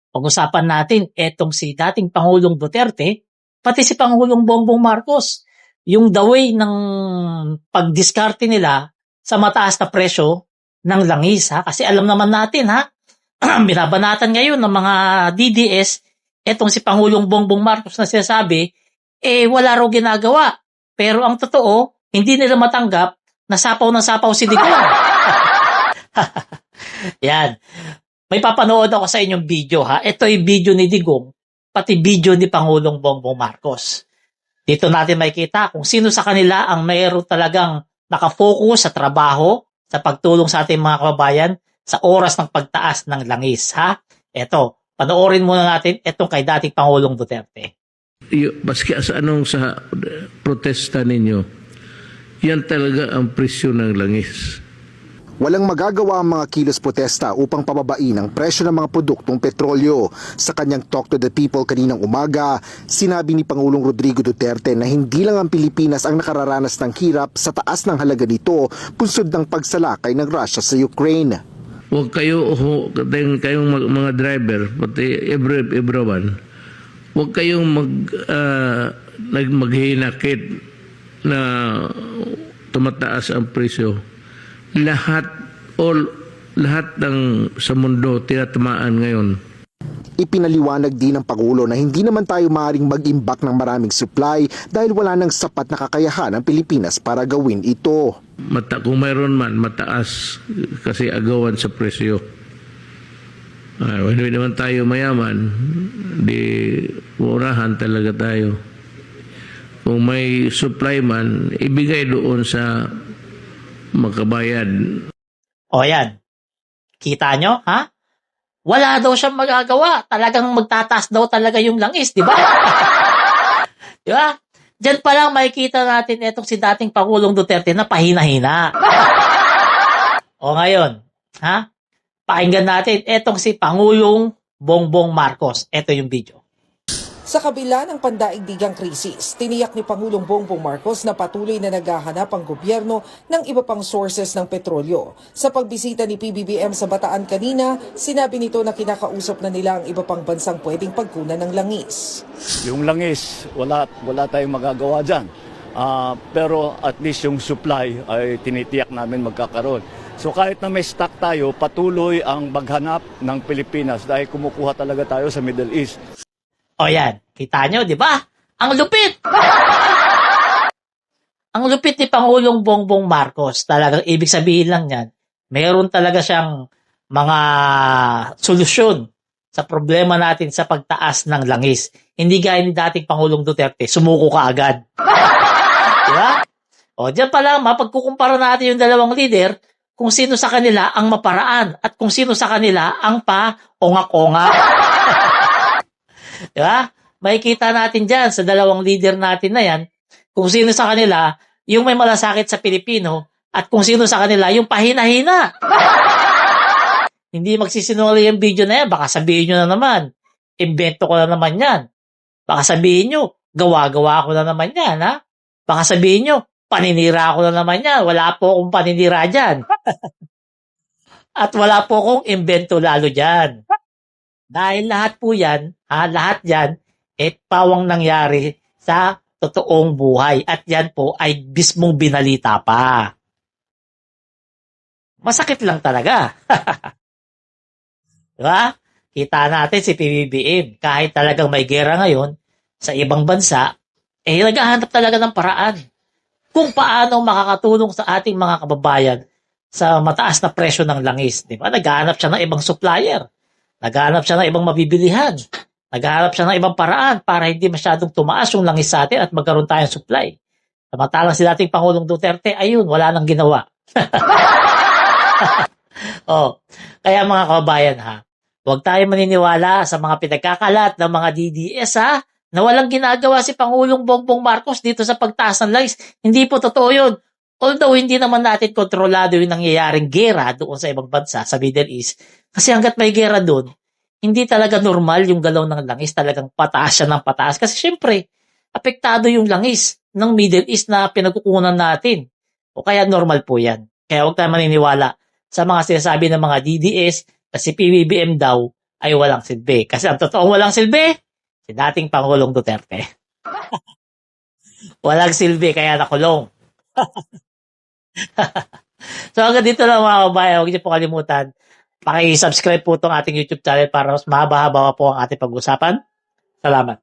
Pag-usapan natin etong si dating Pangulong Duterte, pati si Pangulong Bongbong Marcos. Yung the way ng pagdiskarte nila sa mataas na presyo ng langis. Kasi alam naman natin binabanatan ngayon ng mga DDS, etong si Pangulong Bongbong Marcos na sinasabi, wala raw ginagawa. Pero ang totoo, hindi nila matanggap na sapaw na sapaw si Digong. Yan. May papanood ako sa inyong video Ito yung video ni Digong, pati video ni Pangulong Bongbong Marcos. Dito natin makikita kung sino sa kanila ang mayroon talagang nakafocus sa trabaho, sa pagtulong sa ating mga kababayan, sa oras ng pagtaas ng langis. Ito, panoorin muna natin itong kay dating Pangulong Duterte. Baski sa anong sa protesta ninyo, yan talaga ang presyo ng langis. Walang magagawa ang mga kilos protesta upang pababain ang presyo ng mga produktong petrolyo. Sa kanyang Talk to the People kaninang umaga, sinabi ni Pangulong Rodrigo Duterte na hindi lang ang Pilipinas ang nakararanas ng hirap sa taas ng halaga nito, punsod ng pagsalakay ng Russia sa Ukraine. Huwag kayong mga driver, pati everyone, huwag kayong maghinakit na tumataas ang presyo. Lahat ng sa mundo tinatamaan ngayon. Ipinaliwanag din ng Pangulo na hindi naman tayo maaaring mag-imbak ng maraming supply dahil wala nang sapat na kakayahan ang Pilipinas para gawin ito. Kung mayroon man, mataas kasi agawan sa presyo. Hindi naman tayo mayaman, di murahan talaga tayo. Kung may supply man, ibigay doon sa makabayad. O yan. Kita nyo, Wala daw siyang magagawa. Talagang magtataas daw talaga yung langis, di ba? Di ba? Diyan pa lang makikita natin itong si dating Pangulong Duterte na pahina-hina. O ngayon, pakinggan natin itong si Pangulong Bongbong Marcos. Ito yung video. Sa kabila ng pandaigdigang krisis, tiniyak ni Pangulong Bongbong Marcos na patuloy na naghahanap ang gobyerno ng iba pang sources ng petrolyo. Sa pagbisita ni PBBM sa Bataan kanina, sinabi nito na kinakausap na nila ang iba pang bansang pwedeng pagkunan ng langis. Yung langis, wala tayong magagawa dyan. Pero at least yung supply ay tinitiyak namin magkakaroon. So kahit na may stock tayo, patuloy ang maghanap ng Pilipinas dahil kumukuha talaga tayo sa Middle East. O yan, kita nyo, di ba? Ang lupit! Ang lupit ni Pangulong Bongbong Marcos. Talagang ibig sabihin lang yan, mayroon talaga siyang mga solusyon sa problema natin sa pagtaas ng langis. Hindi gaya ni dating Pangulong Duterte, sumuko ka agad. Di ba? O dyan pa lang, mapagkukumpara natin yung dalawang leader kung sino sa kanila ang maparaan at kung sino sa kanila ang pa-ongak-ongak. Diba? Makikita natin dyan sa dalawang leader natin na yan kung sino sa kanila yung may malasakit sa Pilipino at kung sino sa kanila yung pahina-hina. Hindi magsisinungaling yung video na yan. Baka sabihin nyo na naman, invento ko na naman yan. Baka sabihin nyo, gawa-gawa ko na naman yan. Baka sabihin nyo, paninira ko na naman yan. Wala po akong paninira dyan. At wala po akong invento lalo dyan. Dahil lahat po yan, lahat yan, pawang nangyari sa totoong buhay. At yan po ay mismong binalita pa. Masakit lang talaga. Diba? Kita natin si PBBM, kahit talagang may gera ngayon sa ibang bansa, naghahanap talaga ng paraan kung paano makakatulong sa ating mga kababayan sa mataas na presyo ng langis. Diba? Naghahanap siya ng ibang supplier. Naghahanap siya ng ibang mabibilihan. Naghahanap siya ng ibang paraan para hindi masyadong tumaas yung langis sa atin at magkaroon tayong supply. Samantalang si dating Pangulong Duterte, ayun, wala nang ginawa. Kaya mga kababayan huwag tayo maniniwala sa mga pinagkakalat ng mga DDS na walang ginagawa si Pangulong Bongbong Marcos dito sa pagtaas ng langis. Hindi po totoo yun. Although hindi naman natin kontrolado yung nangyayaring gera doon sa ibang bansa, sa Middle East. Kasi hanggat may gera doon, hindi talaga normal yung galaw ng langis. Talagang pataas siya ng pataas. Kasi syempre, apektado yung langis ng Middle East na pinagkukunan natin. O kaya normal po yan. Kaya huwag tayo maniniwala sa mga sinasabi ng mga DDS na si PBBM daw ay walang silbi. Kasi ang totoong walang silbi, si dating Pangulong Duterte. Walang silbi, kaya nakulong. So hanggang dito lang mga kabayan, huwag niyo po kalimutan, paki-subscribe po itong ating YouTube channel para mas mahaba-haba po ang ating pag-usapan. Salamat.